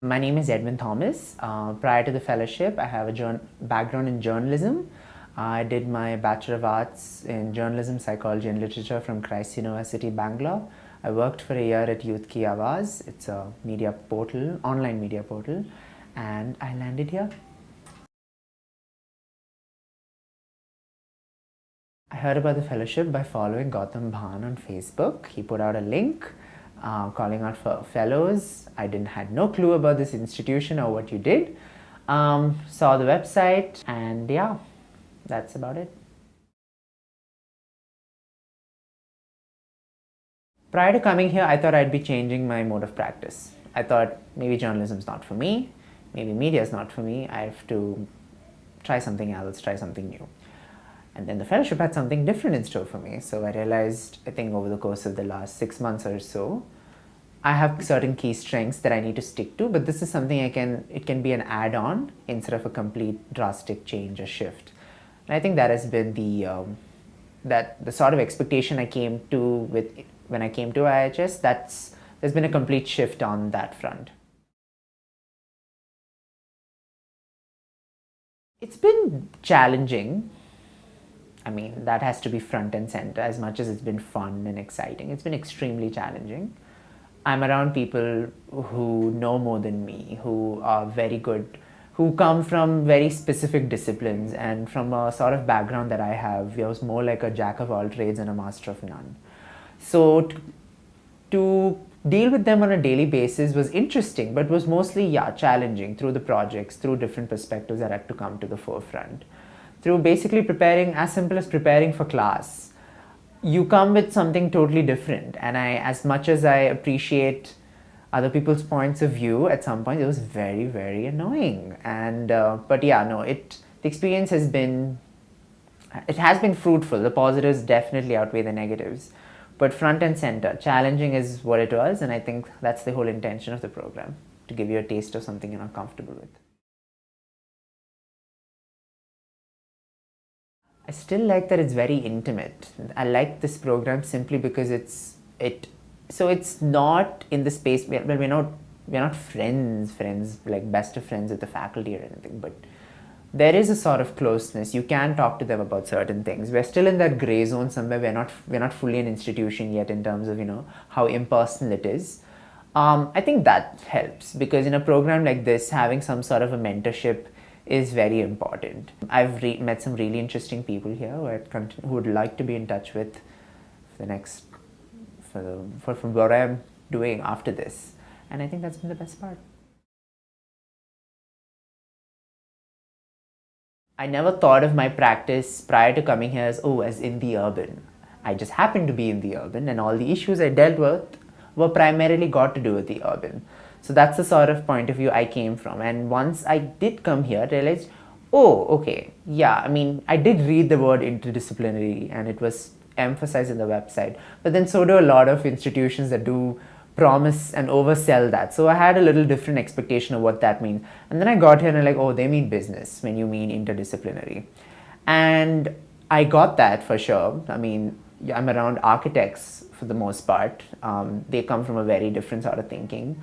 My name is Edwin Thomas. Prior to the fellowship, I have a background in journalism. I did my Bachelor of Arts in Journalism, Psychology and Literature from Christ University, Bangalore. I worked for a year at Youth Ki Awaaz. It's a media portal, online media portal, and I landed here. I heard about the fellowship by following Gautam Bhan on Facebook. He put out a link calling out for fellows. I had no clue about this institution or what you did. Saw the website, and yeah, that's about it. Prior to coming here, I thought I'd be changing my mode of practice. I thought maybe journalism's not for me, maybe media is not for me. I have to try something else, try something new. And then the fellowship had something different in store for me. So I realized, I think over the course of the last 6 months or so, I have certain key strengths that I need to stick to, but this is something it can be an add-on instead of a complete drastic change or shift. And I think that has been the sort of expectation I came to with when I came to IIHS. There's been a complete shift on that front. It's been challenging. I mean, that has to be front and center. As much as it's been fun and exciting, it's been extremely challenging. I'm around people who know more than me, who are very good, who come from very specific disciplines, and from a sort of background that I have, I was more like a jack of all trades and a master of none. So to deal with them on a daily basis was interesting, but was mostly, challenging through the projects, through different perspectives that had to come to the forefront. Through basically preparing, as simple as preparing for class, you come with something totally different. And as much as I appreciate other people's points of view, at some point it was very, very annoying. And but yeah, no, the experience has been fruitful. The positives definitely outweigh the negatives, but front and center, challenging is what it was, and I think that's the whole intention of the program, to give you a taste of something you're not comfortable with. I still like that it's very intimate. I like this program simply because it's not in the space where we're not friends like best of friends with the faculty or anything, but there is a sort of closeness. You can talk to them about certain things. We're still in that gray zone somewhere. We're not fully an institution yet in terms of how impersonal it is. I think that helps, because in a program like this, having some sort of a mentorship is very important. I've met some really interesting people here who would like to be in touch with from what I'm doing after this, and I think that's been the best part. I never thought of my practice prior to coming here as in the urban. I just happened to be in the urban, and all the issues I dealt with were primarily got to do with the urban. So that's the sort of point of view I came from. And once I did come here, I realized, oh, okay, yeah, I mean, I did read the word interdisciplinary, and it was emphasized in the website. But then so do a lot of institutions that do promise and oversell that. So I had a little different expectation of what that means. And then I got here and I'm like, oh, they mean business when you mean interdisciplinary. And I got that for sure. I mean, I'm around architects for the most part. They come from a very different sort of thinking.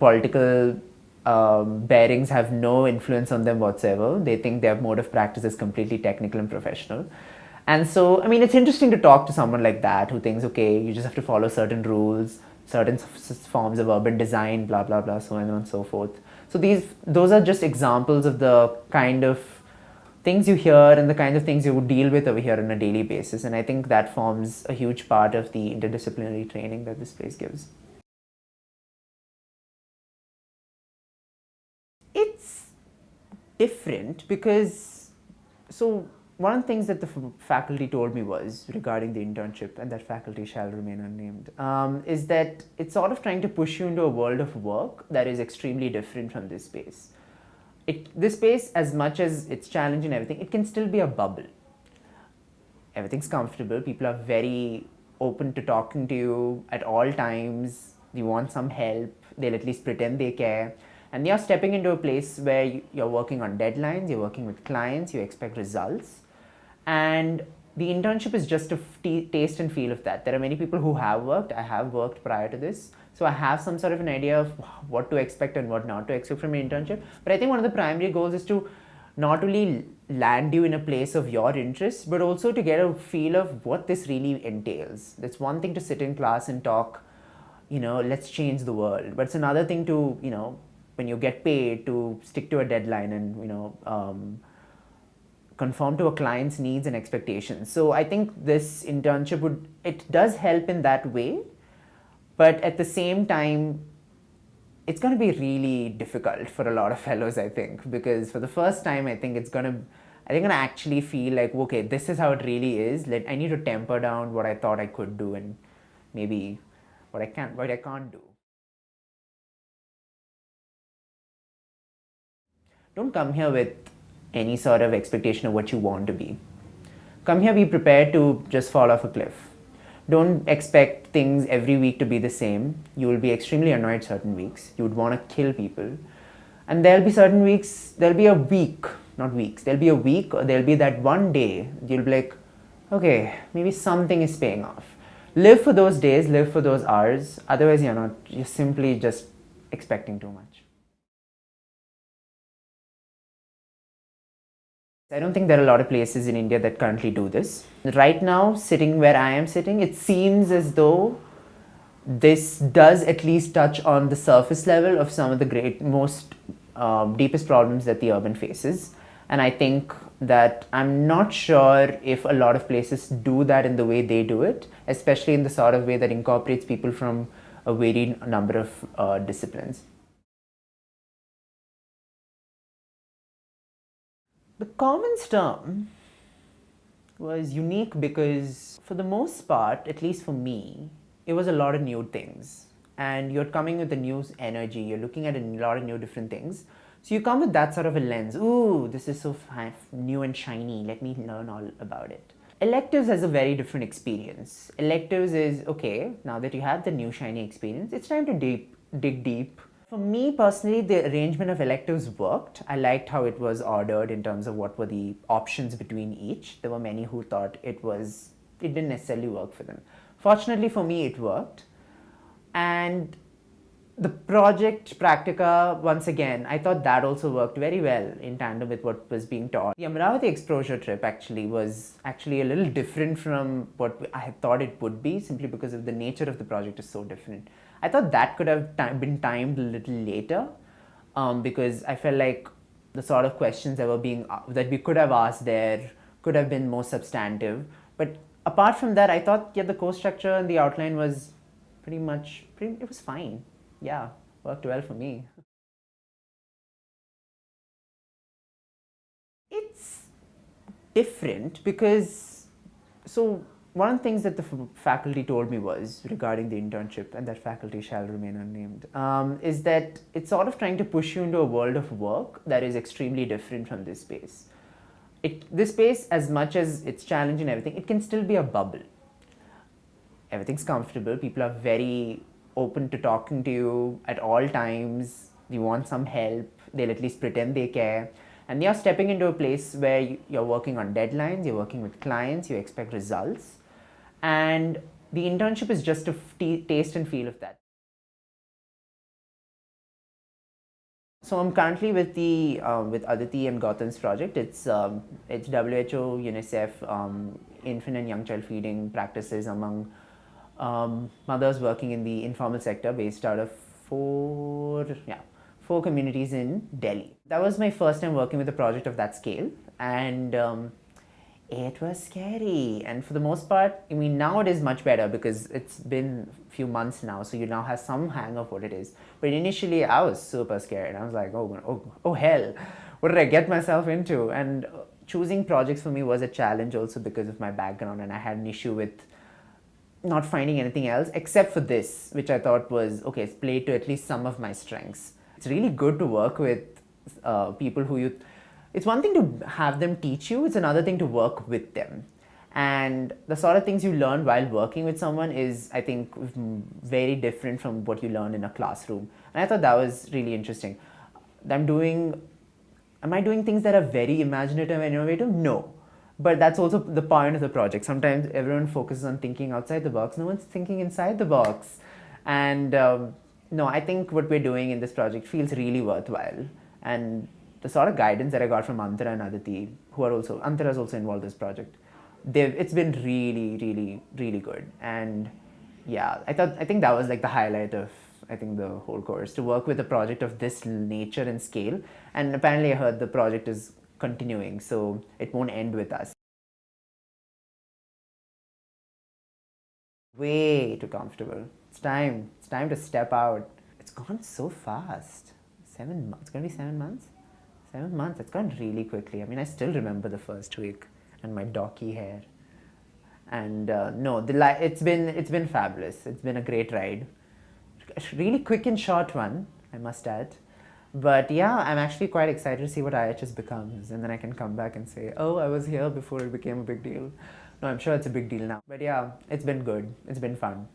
Political bearings have no influence on them whatsoever. They think their mode of practice is completely technical and professional. And so, I mean, it's interesting to talk to someone like that who thinks, okay, you just have to follow certain rules, certain forms of urban design, blah, blah, blah, so on and so forth. So those are just examples of the kind of things you hear and the kinds of things you would deal with over here on a daily basis. And I think that forms a huge part of the interdisciplinary training that this place gives. It's different because, so one of the things that the faculty told me was regarding the internship, and that faculty shall remain unnamed, is that it's sort of trying to push you into a world of work that is extremely different from this space. This space, as much as it's challenging and everything, it can still be a bubble. Everything's comfortable. People are very open to talking to you at all times. You want some help, they'll at least pretend they care. And you're stepping into a place where you're working on deadlines, you're working with clients, you expect results. And the internship is just a taste and feel of that. There are many people who have worked. I have worked prior to this. So I have some sort of an idea of what to expect and what not to expect from an internship. But I think one of the primary goals is to not only land you in a place of your interest, but also to get a feel of what this really entails. It's one thing to sit in class and talk, let's change the world. But it's another thing to, when you get paid, to stick to a deadline and, conform to a client's needs and expectations. So I think this internship it does help in that way, but at the same time, it's going to be really difficult for a lot of fellows, I think, because for the first time, I think it's going to actually feel like, okay, this is how it really is. I need to temper down what I thought I could do and maybe what I can't do. Don't come here with any sort of expectation of what you want to be. Come here, be prepared to just fall off a cliff. Don't expect things every week to be the same. You will be extremely annoyed certain weeks. You would want to kill people. And there'll be certain weeks, there'll be a week, not weeks, there'll be a week or there'll be that one day you'll be like, okay, maybe something is paying off. Live for those days, live for those hours. Otherwise, you're simply just expecting too much. I don't think there are a lot of places in India that currently do this. Right now, sitting where I am sitting, it seems as though this does at least touch on the surface level of some of the most deepest problems that the urban faces. And I think that I'm not sure if a lot of places do that in the way they do it, especially in the sort of way that incorporates people from a varied number of disciplines. The commons term was unique because, for the most part, at least for me, it was a lot of new things. And you're coming with a new energy, you're looking at a lot of new different things. So you come with that sort of a lens. Ooh, this is so new and shiny, let me learn all about it. Electives has a very different experience. Electives is, okay, now that you have the new shiny experience, it's time to dig deep. For me personally, the arrangement of electives worked. I liked how it was ordered in terms of what were the options between each. There were many who thought it didn't necessarily work for them. Fortunately for me, it worked. And the project practica, once again, I thought that also worked very well in tandem with what was being taught. The Amaravati exposure trip was a little different from what I had thought it would be, simply because of the nature of the project is so different. I thought that could have been timed a little later, because I felt like the sort of questions that we could have asked there could have been more substantive. But apart from that, I thought, the course structure and the outline was it was fine. Yeah, worked well for me. It's different because, one of the things that the faculty told me was regarding the internship, and that faculty shall remain unnamed, is that it's sort of trying to push you into a world of work that is extremely different from this space. This space, as much as it's challenging and everything, it can still be a bubble. Everything's comfortable. People are very open to talking to you at all times. You want some help, they'll at least pretend they care. And you're stepping into a place where you're working on deadlines, you're working with clients, you expect results. And the internship is just a taste and feel of that. So I'm currently with with Aditi and Gautam's project. It's WHO, UNICEF, infant and young child feeding practices among mothers working in the informal sector, based out of four communities in Delhi. That was my first time working with a project of that scale, and it was scary. And for the most part, now it is much better because it's been a few months now, so you now have some hang of what it is. But initially, I was super scared. I was like, oh hell, what did I get myself into? And choosing projects for me was a challenge also because of my background, and I had an issue with not finding anything else except for this, which I thought was, okay, it's played to at least some of my strengths. It's really good to work with people who it's one thing to have them teach you, it's another thing to work with them. And the sort of things you learn while working with someone is, I think, very different from what you learn in a classroom. And I thought that was really interesting. Am I doing things that are very imaginative and innovative? No. But that's also the point of the project. Sometimes everyone focuses on thinking outside the box, no one's thinking inside the box. And no, I think what we're doing in this project feels really worthwhile. And the sort of guidance that I got from Antara and Aditi, who are also, Antara is also involved in this project, it's been really, really, really good. And yeah, I think that was like the highlight of, I think, the whole course, to work with a project of this nature and scale. And apparently I heard the project is continuing, so it won't end with us. Way too comfortable. It's time. It's time to step out. It's gone so fast. 7 months. It's gonna be 7 months. 7 months. It's gone really quickly. I mean, I still remember the first week and my docky hair. And no, it's been fabulous. It's been a great ride. A really quick and short one, I must add. But yeah, I'm actually quite excited to see what IIHS becomes, and then I can come back and say, oh, I was here before it became a big deal. No, I'm sure it's a big deal now. But yeah, it's been good. It's been fun.